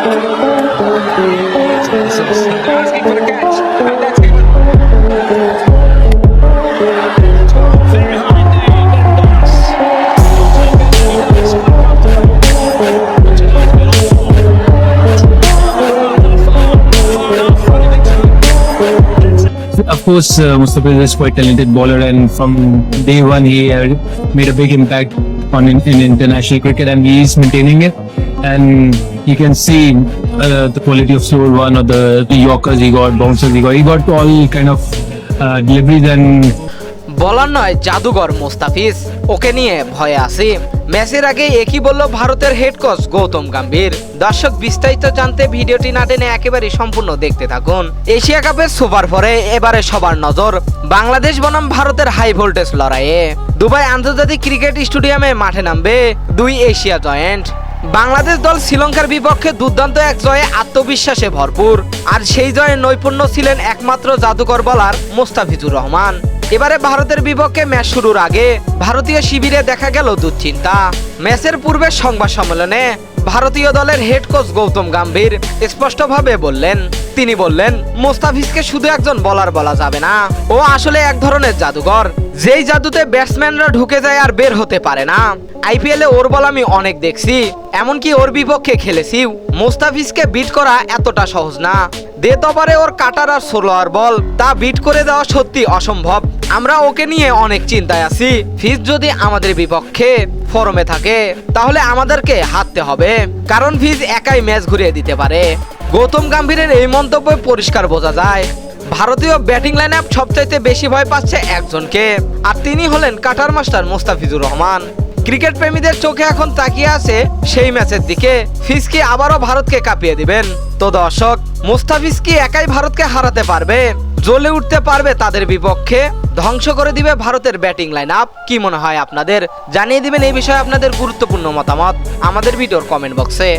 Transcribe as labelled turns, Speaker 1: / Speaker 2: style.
Speaker 1: Asking for the catch, and that's given. Very high indeed, and that's
Speaker 2: Of course, Mustafiz is quite talented bowler, and from day one he made a big impact in international cricket, and he is maintaining it. And you can see the quality of slower one or the Yorkers he got, bouncers he got. He got all kind of deliveries and.
Speaker 3: বলার নয় জাদুঘর মুস্তাফিজ, ওকে নিয়ে ভয়ে আছি। ম্যাচের আগে একই বলল ভারতের হেড কোচ গৌতম গম্ভীর। দর্শক বিস্তারিত জানতে ভিডিওটি না টেনে একেবারে সম্পূর্ণ দেখতে থাকুন। এশিয়া কাপের সুপার ফোরে এবারে সবার নজর বাংলাদেশ বনাম ভারতের হাই ভোল্টেজ লড়াইয়ে। দুবাই আন্তর্জাতিক ক্রিকেট স্টেডিয়ামে মাঠে নামবে দুই এশিয়া জয়েন্ট। বাংলাদেশ দল শ্রীলঙ্কার বিপক্ষে দুর্দান্ত এক জয়ে আত্মবিশ্বাসে ভরপুর, আর সেই জয়ে নৈপুণ্য ছিলেন একমাত্র জাদুকর বোলার মুস্তাফিজুর রহমান। এবারে ভারতের বিপক্ষে ম্যাচ শুরুর আগে ভারতীয় শিবিরে দেখা গেল দুশ্চিন্তা। ম্যাচের পূর্বে সংবাদ সম্মেলনে ভারতীয় দলের হেড কোচ গৌতম গম্ভীর স্পষ্টভাবে তিনি বললেন মুস্তাফিজকে শুধু একজন বোলার বলা যাবে না, ও আসলে এক ধরনের জাদুঘর, যেই জাদুতে ব্যাটসম্যানরা ঢুকে যায় আর বের হতে পারে না। আইপিএলে ওর বল আমি অনেক দেখছি, এমনকি ওর বিপক্ষে খেলেছি। মুস্তাফিজকে বিট করা এতটা সহজ না। ডেথ ওভারে ওর কাটার আর সোলোয়ার বল তা বিট করে দেওয়া সত্যি অসম্ভব। আমরা ওকে নিয়ে অনেক চিন্তায় আছি। ফিজ যদি আমাদের বিপক্ষে ফরমে থাকে তাহলে আমাদেরকে হারতে হবে, কারণ ফিজ একাই ম্যাচ ঘুরিয়ে দিতে পারে। গৌতম গম্ভীরের এই মন্তব্যে পরিষ্কার বোঝা যায় ভারতীয় ব্যাটিং লাইন আপ সবচাইতে বেশি ভয় পাচ্ছে একজনকে, আর তিনি হলেন cutter master Mustafizur Rahman. Cricket প্রেমীদের চোখে এখন তাকিয়ে আছে সেই ম্যাচের দিকে। ফিজ কি আবারও ভারতকে কাঁপিয়ে দিবেন? তো দর্শক, মুস্তাফিজ কি একাই ভারতকে হারাতে পারবে, জ্বলে উঠতে পারবে তাদের বিপক্ষে, ধ্বংস করে দিবে ভারতের ব্যাটিং লাইন আপ? কি মনে হয় আপনাদের? জানিয়ে দিবেন এই বিষয়ে আপনাদের গুরুত্বপূর্ণ মতামত আমাদের ভিডিওর কমেন্ট বক্সে।